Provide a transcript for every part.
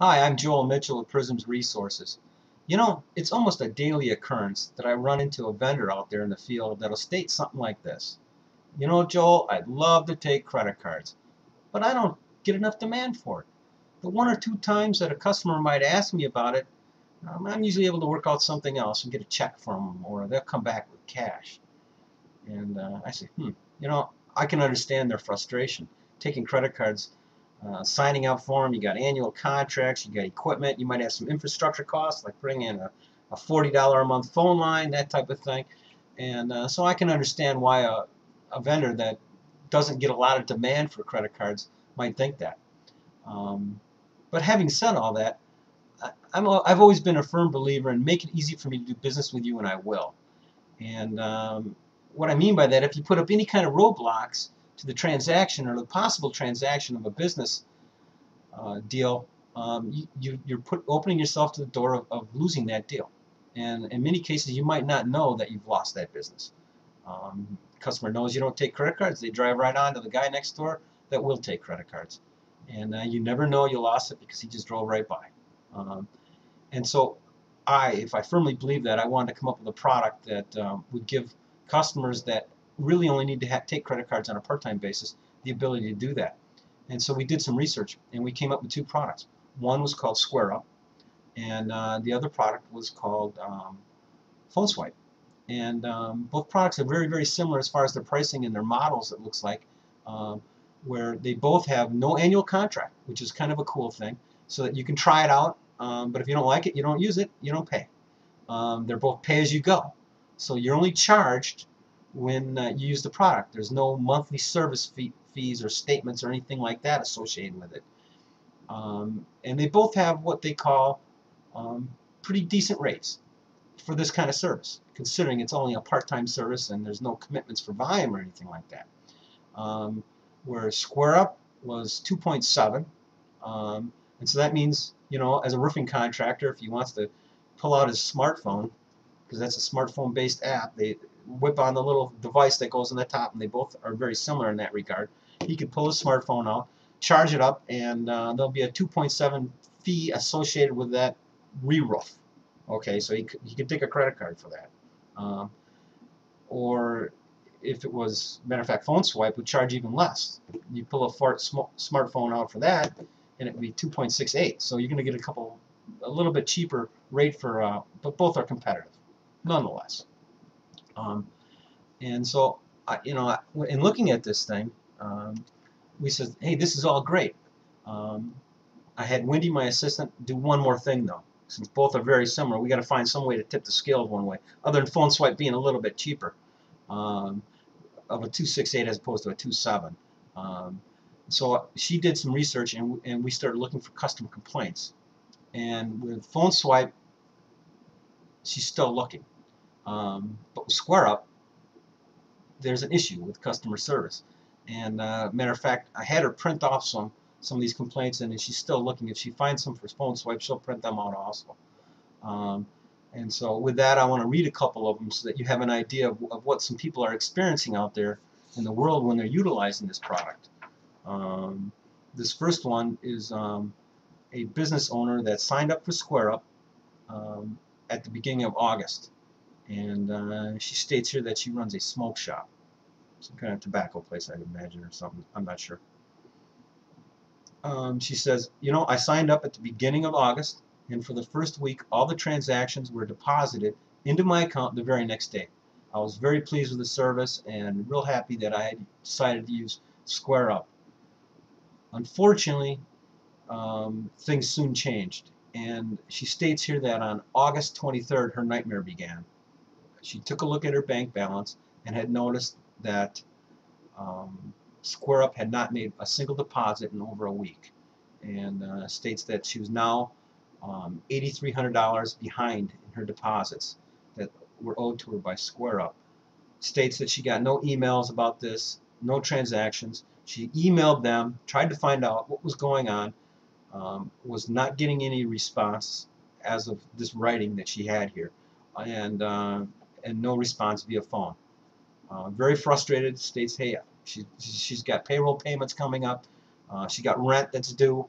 Hi, I'm Joel Mitchell of Prisms Resources. You know, it's almost a daily occurrence that I run into a vendor out there in the field that'll state something like this. You know, Joel, I'd love to take credit cards, but I don't get enough demand for it. The one or two times that a customer might ask me about it, I'm usually able to work out something else and get a check from them, or they'll come back with cash. And I say, you know, I can understand their frustration. Taking credit cards, signing up for them, you got annual contracts, you got equipment, you might have some infrastructure costs, like putting in a $40 a month phone line, that type of thing. And so I can understand why a vendor that doesn't get a lot of demand for credit cards might think that. But having said all that, I've always been a firm believer in make it easy for me to do business with you, and I will. And what I mean by that, if you put up any kind of roadblocks to the transaction or the possible transaction of a business deal, you're opening yourself to the door of losing that deal. And in many cases, you might not know that you've lost that business. Customer knows you don't take credit cards. They drive right on to the guy next door that will take credit cards. And you never know you lost it because he just drove right by. And so if I firmly believe that, I wanted to come up with a product that would give customers that really only need to take credit cards on a part-time basis the ability to do that. And so we did some research, and we came up with two products. One was called Square Up, and the other product was called Phone Swipe. And both products are very, very similar as far as their pricing and their models, it looks like, where they both have no annual contract, which is kind of a cool thing, so that you can try it out. But if you don't like it, you don't use it, you don't pay. They're both pay-as-you-go. So you're only charged when you use the product. There's no monthly service fees or statements or anything like that associated with it. And they both have what they call pretty decent rates for this kind of service, considering it's only a part-time service and there's no commitments for volume or anything like that. Where Square Up was 2.7. And so that means, you know, as a roofing contractor, if he wants to pull out his smartphone, because that's a smartphone-based app, they whip on the little device that goes on the top, and they both are very similar in that regard. He could pull his smartphone out, charge it up, and there'll be a 2.7 fee associated with that re-roof. Okay, so he could take a credit card for that. Or if it was, matter of fact, Phone Swipe would charge even less. You pull a smartphone out for that, and it would be 2.68. So you're going to get a little bit cheaper rate for, but both are competitive, nonetheless. And so, you know, in looking at this thing, we said, hey, this is all great. I had Wendy, my assistant, do one more thing though. Since both are very similar, we got to find some way to tip the scales one way, other than Phone Swipe being a little bit cheaper, of a 2.68 as opposed to a 2.7. So she did some research, and we started looking for customer complaints. And with Phone Swipe, she's still looking. But with Square Up, there's an issue with customer service. And matter of fact, I had her print off some of these complaints, and she's still looking. If she finds some for Phone Swipe, she'll print them out also. And so with that, I want to read a couple of them so that you have an idea of what some people are experiencing out there in the world when they're utilizing this product. This first one is a business owner that signed up for Square Up at the beginning of August. And she states here that she runs a smoke shop. Some kind of tobacco place, I'd imagine, or something. I'm not sure. She says, you know, I signed up at the beginning of August, and for the first week, all the transactions were deposited into my account the very next day. I was very pleased with the service and real happy that I had decided to use Square Up. Unfortunately, things soon changed, and she states here that on August 23rd, her nightmare began. She took a look at her bank balance and had noticed that Square Up had not made a single deposit in over a week, and states that she was now $8,300 behind in her deposits that were owed to her by Square Up. States that she got no emails about this, no transactions. She emailed them, tried to find out what was going on, was not getting any response as of this writing that she had here, and no response via phone. Very frustrated, states, hey, she's got payroll payments coming up, she got rent that's due,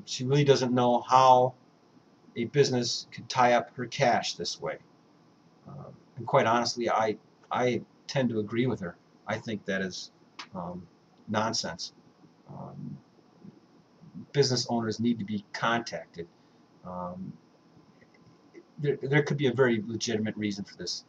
She really doesn't know how a business could tie up her cash this way. And quite honestly, I tend to agree with her. I think that is nonsense. Um, Business owners need to be contacted. Um, there could be a very legitimate reason for this,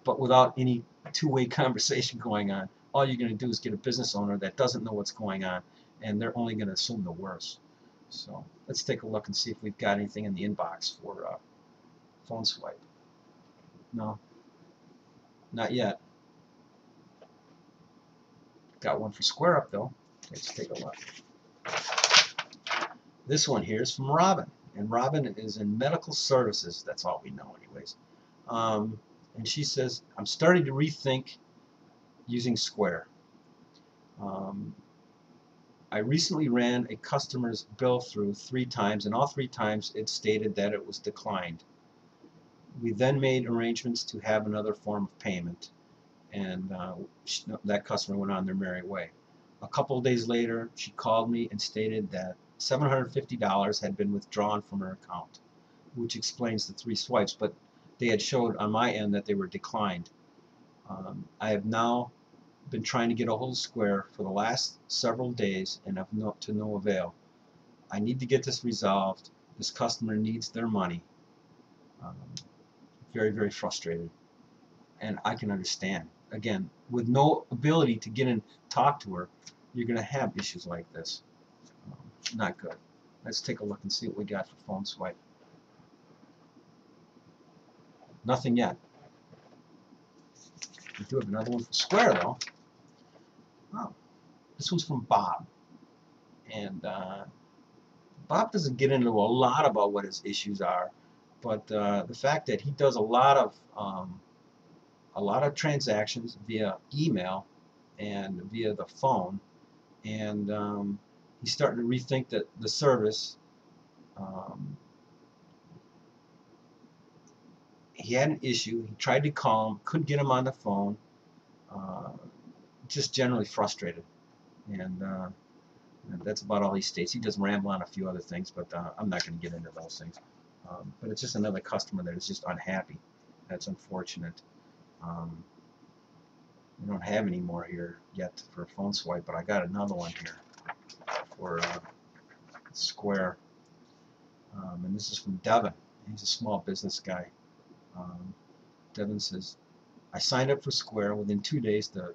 but without any two-way conversation going on, all you're going to do is get a business owner that doesn't know what's going on, and they're only going to assume the worst. So let's take a look and see if we've got anything in the inbox for phone swipe. No, not yet. Got one for Square Up though. Let's take a look. This one here is from Robin, and Robin is in medical services. That's all we know anyways. And she says, I'm starting to rethink using Square. I recently ran a customer's bill through 3 times, and all 3 times it stated that it was declined. We then made arrangements to have another form of payment, and that customer went on their merry way. A couple of days later, she called me and stated that $750 had been withdrawn from her account, which explains the 3 swipes, but they had showed on my end that they were declined. I have now been trying to get a hold of Square for the last several days and have to no avail. I need to get this resolved. This customer needs their money. Very, very frustrated. And I can understand. Again, with no ability to get in, talk to her, you're going to have issues like this. Not good. Let's take a look and see what we got for phone swipe. Nothing yet. We do have another one for Square though. Oh, this one's from Bob. And Bob doesn't get into a lot about what his issues are, but the fact that he does a lot of transactions via email and via the phone, and he's starting to rethink that the service. He had an issue. He tried to call him, couldn't get him on the phone. Just generally frustrated, and that's about all he states. He does ramble on a few other things, but I'm not going to get into those things. But it's just another customer that is just unhappy. That's unfortunate. We don't have any more here yet for phone swipe, but I got another one here for Square. And this is from Devin. He's a small business guy. Devin says, I signed up for Square. Within 2 days, the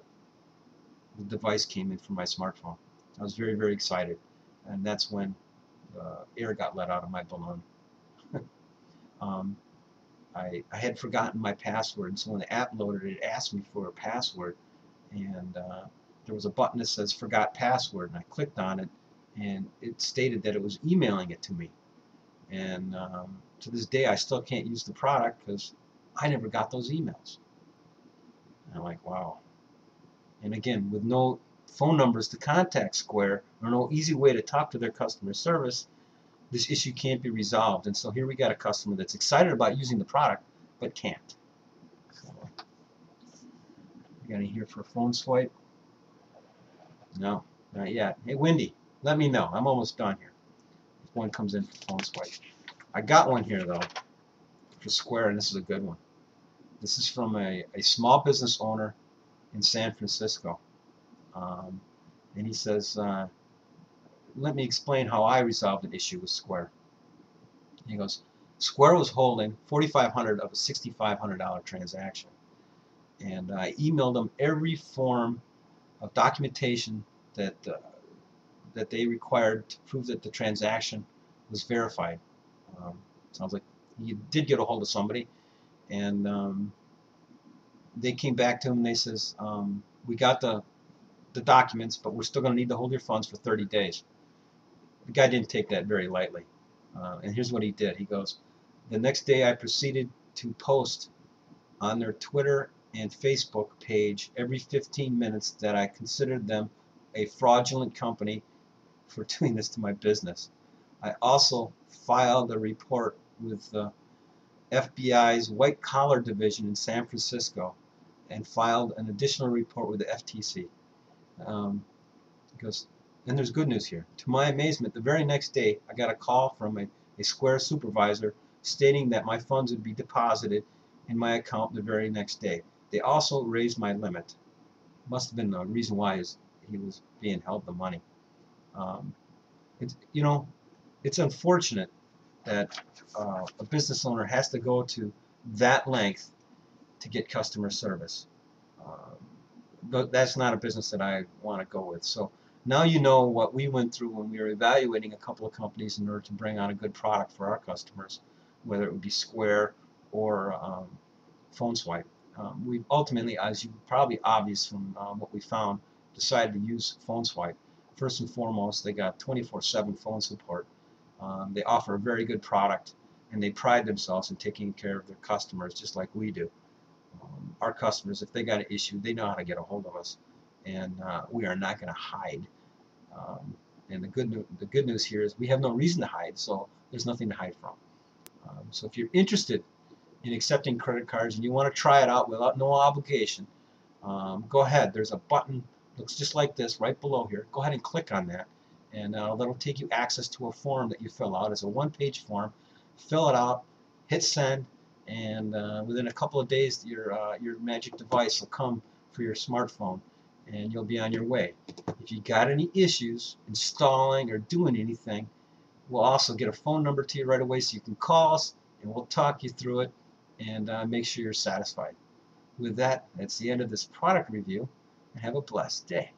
device came in from my smartphone. I was very, very excited. And that's when the air got let out of my balloon. I had forgotten my password, so when the app loaded, it asked me for a password, and there was a button that says forgot password, and I clicked on it, and it stated that it was emailing it to me. And to this day, I still can't use the product because I never got those emails. And I'm like, wow. And again, with no phone numbers to contact Square or no easy way to talk to their customer service, this issue can't be resolved. And so here we got a customer that's excited about using the product but can't. So, you got any here for a phone swipe? No, not yet. Hey, Wendy, let me know. I'm almost done here. If one comes in for phone swipe. I got one here, though, for Square, and this is a good one. This is from a small business owner in San Francisco. And he says, let me explain how I resolved an issue with Square. He goes, Square was holding $4,500 of a $6,500 transaction. And I emailed them every form of documentation that they required to prove that the transaction was verified. Sounds like he did get a hold of somebody, and they came back to him and they says, we got the documents, but we're still going to need to hold your funds for 30 days. The guy didn't take that very lightly. And here's what he did. He goes, the next day I proceeded to post on their Twitter and Facebook page every 15 minutes that I considered them a fraudulent company for doing this to my business. I also filed a report with the FBI's White Collar Division in San Francisco and filed an additional report with the FTC. Because And there's good news here. To my amazement, the very next day, I got a call from a Square supervisor stating that my funds would be deposited in my account the very next day. They also raised my limit. Must have been the reason why he was being held the money. Um, you know, it's unfortunate that a business owner has to go to that length to get customer service. But that's not a business that I want to go with. So now you know what we went through when we were evaluating a couple of companies in order to bring on a good product for our customers, whether it would be Square or Phone Swipe. We ultimately, as you probably obvious from what we found, decided to use Phone Swipe. First and foremost, they got 24/7 phone support. They offer a very good product, and they pride themselves in taking care of their customers just like we do. Our customers, if they got an issue, they know how to get a hold of us, and we are not going to hide. And the good news here is we have no reason to hide, so there's nothing to hide from. So if you're interested in accepting credit cards and you want to try it out without no obligation, go ahead. There's a button, looks just like this, right below here. Go ahead and click on that, and that'll take you access to a form that you fill out. It's a one-page form. Fill it out, hit send, and within a couple of days, your magic device will come for your smartphone, and you'll be on your way. If you got any issues installing or doing anything, we'll also get a phone number to you right away so you can call us, and we'll talk you through it and make sure you're satisfied. With that, that's the end of this product review, and have a blessed day.